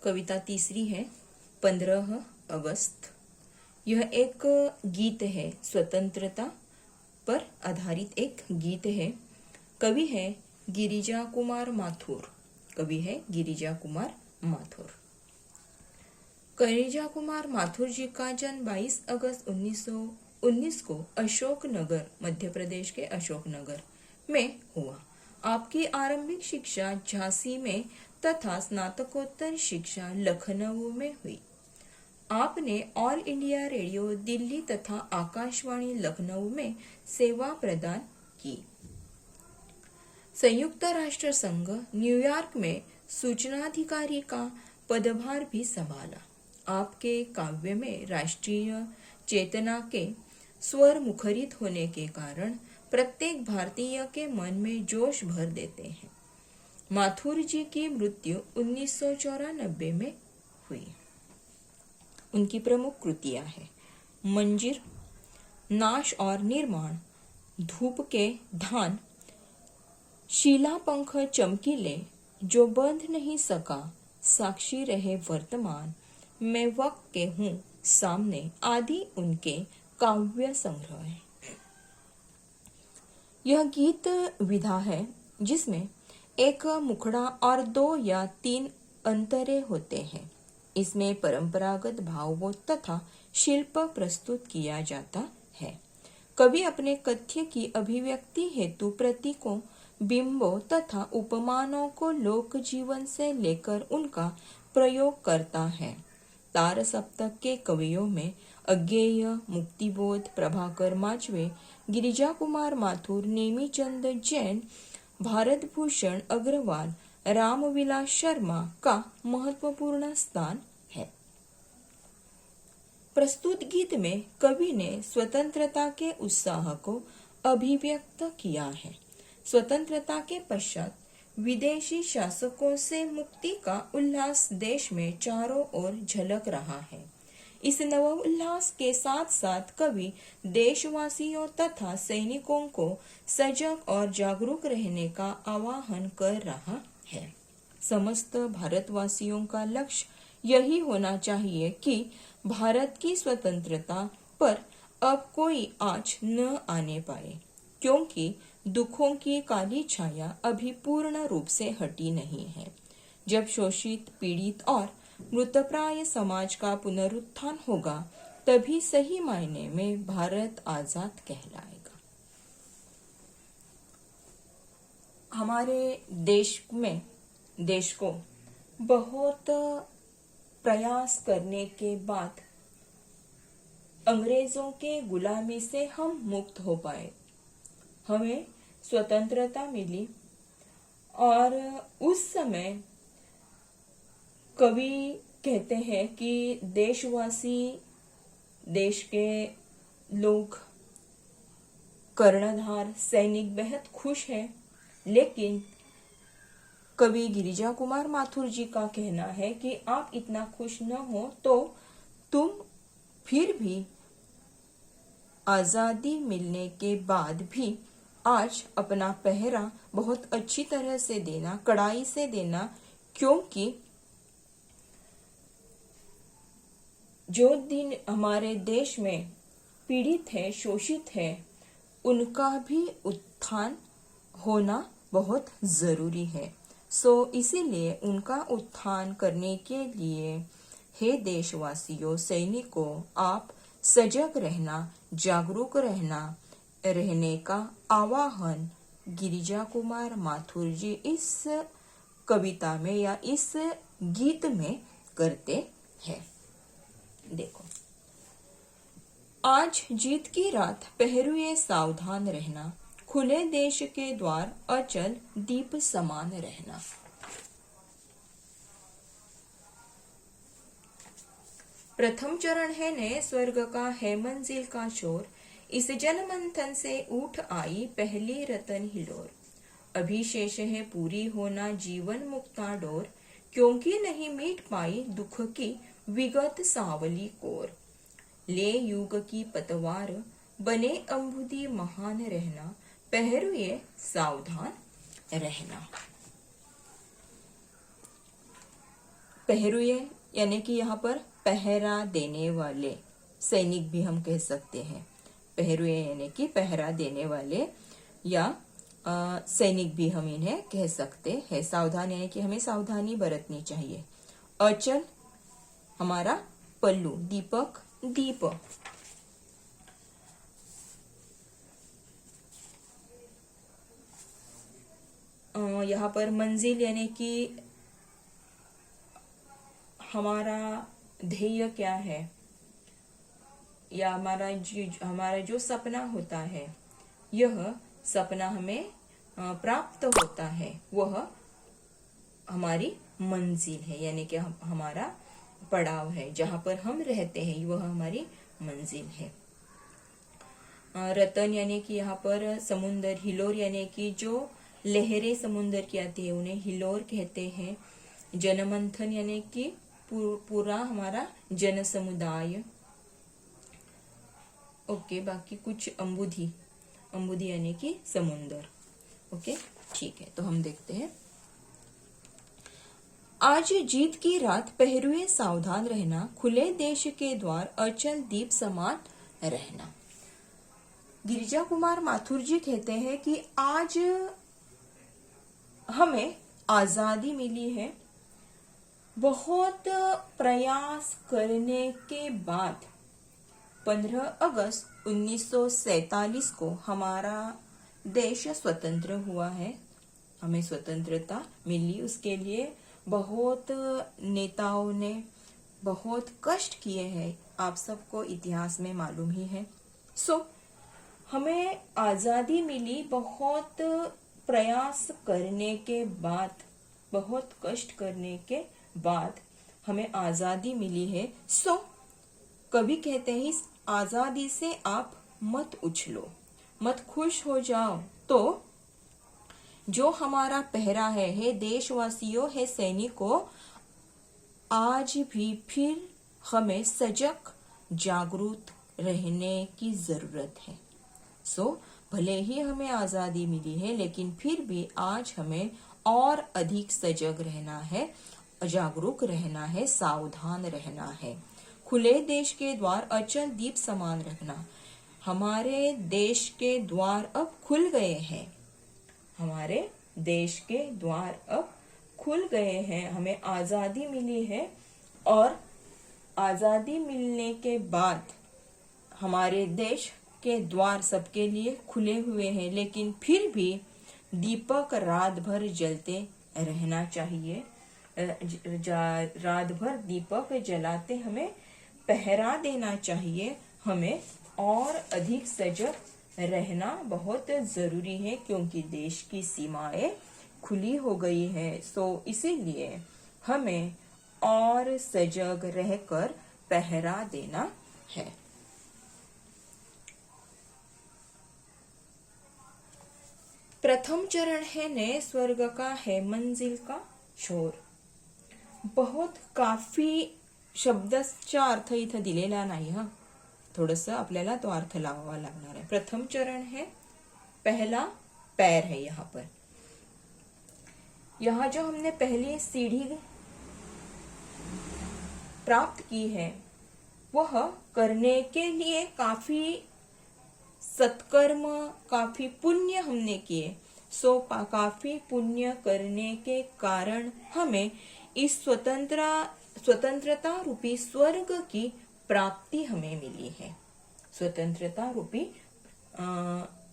कविता तीसरी है 15 अगस्त। यह एक गीत है, स्वतंत्रता पर आधारित एक गीत है। कवि है गिरिजा कुमार माथुर। कवि है गिरिजा कुमार माथुर। गिरिजा कुमार माथुर जी का जन्म 22 अगस्त 1919 को अशोकनगर, मध्य प्रदेश के अशोकनगर में हुआ। आपकी आरंभिक शिक्षा झांसी में तथा स्नातकोत्तर शिक्षा लखनऊ में हुई। आपने ऑल इंडिया रेडियो दिल्ली तथा आकाशवाणी लखनऊ में सेवा प्रदान की। संयुक्त राष्ट्र संघ न्यूयॉर्क में सूचनाधिकारी का पदभार भी संभाला। आपके काव्य में राष्ट्रीय चेतना के स्वर मुखरित होने के कारण प्रत्येक भारतीय के मन में जोश भर देते हैं। माथुर जी की मृत्यु 1994 में हुई। उनकी प्रमुख कृतियां हैं मंजीर, नाश और निर्माण, धूप के धान, शीला पंख चमकीले, जो बंध नहीं सका, साक्षी रहे वर्तमान, मैं वक्त के हूँ सामने आदि उनके काव्य संग्रह है। यह गीत विधा है जिसमें एक मुखड़ा और 2 या 3 अंतरे होते हैं। इसमें परंपरागत भावों तथा शिल्प प्रस्तुत किया जाता है। कवि अपने कथ्य की अभिव्यक्ति हेतु प्रतीकों, बिंबों तथा उपमानों को लोक जीवन से लेकर उनका प्रयोग करता है। तार सप्तक के कवियों में अज्ञेय, मुक्तिबोध, प्रभाकर माचवे, गिरिजा कुमार माथुर, नेमीचंद जैन, भारत भूषण अग्रवाल, रामविलास शर्मा का महत्वपूर्ण स्थान है। प्रस्तुत गीत में कवि ने स्वतंत्रता के उत्साह को अभिव्यक्त किया है। स्वतंत्रता के पश्चात विदेशी शासकों से मुक्ति का उल्लास देश में चारों ओर झलक रहा है। इस नव उल्लास के साथ साथ कवि देशवासियों तथा सैनिकों को सजग और जागरूक रहने का आह्वान कर रहा है। समस्त भारतवासियों का लक्ष्य यही होना चाहिए कि भारत की स्वतंत्रता पर अब कोई आँच न आने पाए, क्योंकि दुखों की काली छाया अभी पूर्ण रूप से हटी नहीं है। जब शोषित, पीड़ित और मृतप्राय समाज का पुनरुत्थान होगा, तभी सही मायने में भारत आजाद कहलाएगा। हमारे देश को बहुत प्रयास करने के बाद अंग्रेजों के गुलामी से हम मुक्त हो पाए। हमें स्वतंत्रता मिली और उस समय कवि कहते हैं कि देशवासी, देश के लोग, कर्णधार, सैनिक बेहद खुश हैं। लेकिन कवि गिरिजा कुमार माथुर जी का कहना है कि आप इतना खुश न हो तो तुम फिर भी आजादी मिलने के बाद भी आज अपना पहरा बहुत अच्छी तरह से देना, कड़ाई से देना, क्योंकि जो दिन हमारे देश में पीड़ित है, शोषित है, उनका भी उत्थान होना बहुत जरूरी है। इसीलिए उनका उत्थान करने के लिए हे देशवासियों, सैनिकों, आप सजग रहना, जागरूक रहने का आह्वान गिरिजा कुमार माथुर जी इस कविता में या इस गीत में करते हैं। देखो, आज जीत की रात पहरुए सावधान रहना, खुले देश के द्वार अचल दीप समान रहना। प्रथम चरण है नए स्वर्ग का, है मंजिल का शोर, इस जल मंथन से उठ आई पहली रतन हिलोर। अभी शेष है पूरी होना जीवन मुक्ता डोर, क्योंकि नहीं मीट पाई दुख की विगत सावली कोर। ले युग की पतवार, बने अंबुदी महान रहना, पहरुए सावधान रहना। पहरुए यानी कि यहाँ पर पहरा देने वाले, सैनिक भी हम कह सकते हैं। पहरुए यानी कि पहरा देने वाले या सैनिक भी हम इन्हें कह सकते हैं। सावधान यानी कि हमें सावधानी बरतनी चाहिए। अचल हमारा पल्लू, दीपक दीप। यहाँ पर मंजिल यानी कि हमारा ध्येय क्या है या हमारा जो सपना होता है, यह सपना हमें प्राप्त होता है, वह हमारी मंजिल है। यानी कि हमारा पड़ाव है, जहां पर हम रहते हैं, वह हमारी मंजिल है। रतन यानी कि यहाँ पर समुंदर, हिलोर यानी कि जो लहरें समुंदर की आती है उन्हें हिलोर कहते हैं। जनमंथन यानी कि पूरा हमारा जन समुदाय। ओके, बाकी कुछ अम्बुधि, अम्बुधि यानी कि समुंदर। ओके, ठीक है, तो हम देखते हैं। आज जीत की रात पहरुए सावधान रहना, खुले देश के द्वार अचल दीप समान रहना। गिरिजा कुमार माथुर जी कहते हैं कि आज हमें आजादी मिली है। बहुत प्रयास करने के बाद 15 अगस्त 1947 को हमारा देश स्वतंत्र हुआ है। हमें स्वतंत्रता मिली, उसके लिए बहुत नेताओं ने बहुत कष्ट किए हैं, आप सबको इतिहास में मालूम ही है। हमें आजादी मिली बहुत प्रयास करने के बाद, बहुत कष्ट करने के बाद हमें आजादी मिली है। कवि कहते हैं इस आजादी से आप मत उछलो, मत खुश हो जाओ। तो जो हमारा पहरा है, हे देशवासियों, हे सैनिकों, आज भी फिर हमें सजग जागरूक रहने की जरूरत है। भले ही हमें आजादी मिली है, लेकिन फिर भी आज हमें और अधिक सजग रहना है, जागरूक रहना है, सावधान रहना है। खुले देश के द्वार अचल दीप समान रखना। हमारे देश के द्वार अब खुल गए हैं, हमारे देश के द्वार अब खुल गए हैं, हमें आजादी मिली है। और आजादी मिलने के बाद हमारे देश के द्वार सबके लिए खुले हुए हैं, लेकिन फिर भी दीपक रात भर जलते रहना चाहिए। रात भर दीपक जलाते हमें पहरा देना चाहिए। हमें और अधिक सजग रहना बहुत जरूरी है, क्योंकि देश की सीमाएं खुली हो गई है। इसीलिए हमें और सजग रहकर पहरा देना है। प्रथम चरण है नए स्वर्ग का, है मंजिल का शोर। बहुत काफी शब्दाचा अर्थ इथं दिलेला नाही हा, थोडस आपल्याला तो अर्थ लावावा लागणार है। प्रथम चरण है, पहला पैर है। यहाँ पर यहाँ जो हमने पहली सीढ़ी प्राप्त की है, वह करने के लिए काफी सत्कर्म, काफी पुण्य हमने किए। काफी पुण्य करने के कारण हमें इस स्वतंत्रता रूपी स्वर्ग की प्राप्ति हमें मिली है। स्वतंत्रता रूपी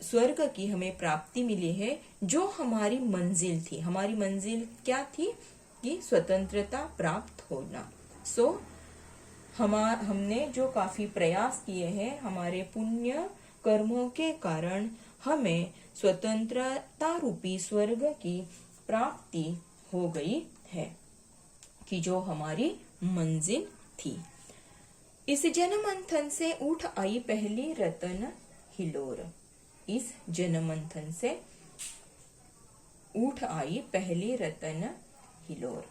स्वर्ग की हमें प्राप्ति मिली है, जो हमारी मंजिल थी। हमारी मंजिल क्या थी? कि स्वतंत्रता प्राप्त होना। हमने जो काफी प्रयास किए हैं, हमारे पुण्य कर्मों के कारण हमें स्वतंत्रता रूपी स्वर्ग की प्राप्ति हो गई है, कि जो हमारी मंजिल थी। इस जनमंथन से उठ आई पहली रतन हिलोर। इस जनमंथन से उठ आई पहली रतन हिलोर।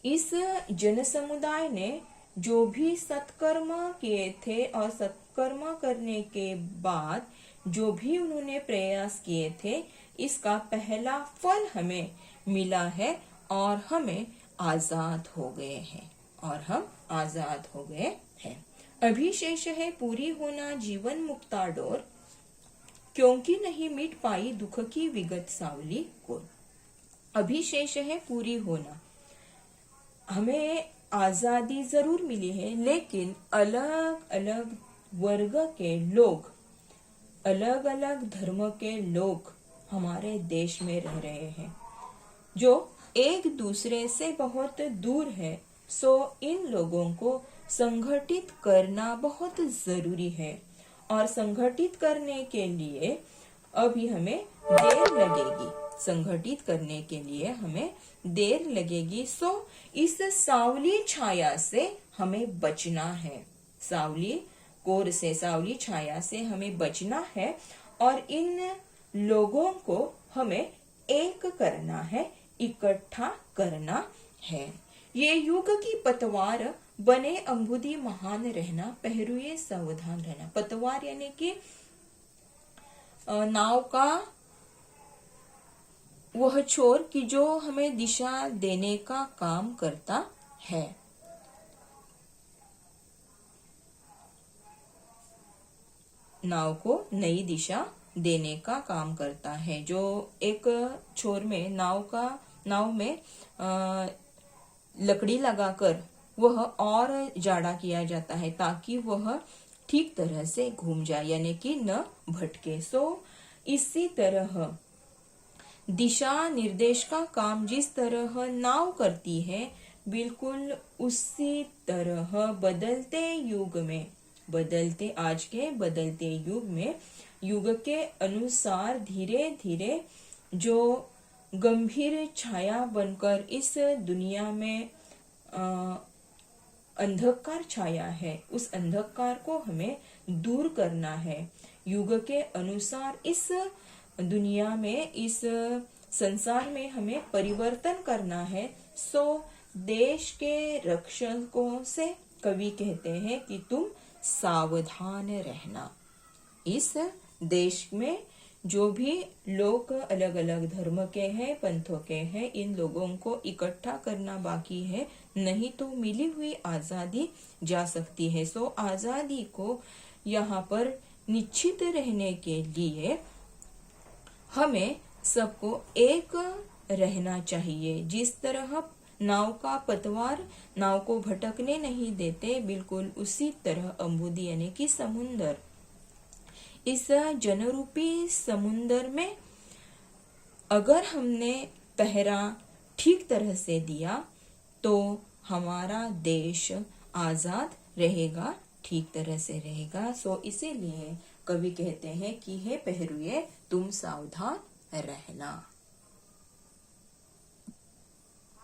इस जन समुदाय ने जो भी सत्कर्म किए थे और सत्कर्म करने के बाद जो भी उन्होंने प्रयास किए थे, इसका पहला फल हमें मिला है और हमें आजाद हो गए हैं, और हम आजाद हो गए हैं। अभी शेष है पूरी होना जीवन मुक्ता डोर, क्योंकि नहीं मिट पाई दुख की विगत सावली को। अभी शेष है पूरी होना, हमें आजादी जरूर मिली है, लेकिन अलग अलग वर्ग के लोग, अलग अलग धर्म के लोग हमारे देश में रह रहे हैं, जो एक दूसरे से बहुत दूर है। सो इन लोगों को संगठित करना बहुत जरूरी है, और संगठित करने के लिए अभी हमें देर लगेगी, संगठित करने के लिए हमें देर लगेगी। सो इस सावली छाया से हमें बचना है, सावली कोर से, सावली छाया से हमें बचना है, और इन लोगों को हमें एक करना है, इकट्ठा करना है। ये युग की पतवार बने अंबुदी महान रहना, पहरुए सावधान रहना। पतवार यानी कि नाव का वह छोर कि जो हमें दिशा देने का काम करता है। नाव को नई दिशा देने का काम करता है, जो एक छोर में नाव में लकड़ी लगाकर वह और जाड़ा किया जाता है, ताकि वह ठीक तरह से घूम जाए, यानी कि न भटके। सो इसी तरह दिशा निर्देश का काम जिस तरह नाव करती है, बिल्कुल उसी तरह बदलते युग में, आज के बदलते युग में, युग के अनुसार धीरे धीरे जो गंभीर छाया बनकर इस दुनिया में अंधकार छाया है, उस अंधकार को हमें दूर करना है। युग के अनुसार इस दुनिया में, इस संसार में हमें परिवर्तन करना है। सो देश के रक्षकों से कवि कहते हैं कि तुम सावधान रहना। इस देश में जो भी लोग अलग अलग धर्म के हैं, पंथों के हैं, इन लोगों को इकट्ठा करना बाकी है, नहीं तो मिली हुई आजादी जा सकती है। सो आजादी को यहाँ पर निश्चित रहने के लिए हमें सबको एक रहना चाहिए। जिस तरह नाव का पतवार नाव को भटकने नहीं देते, बिल्कुल उसी तरह अंबुदी यानी कि समुंदर, इस जनरूपी समुंदर में अगर हमने पहरा ठीक तरह से दिया तो हमारा देश आजाद रहेगा, ठीक तरह से रहेगा। सो इसीलिए कवि कहते हैं कि हे पहरुए तुम सावधान रहना।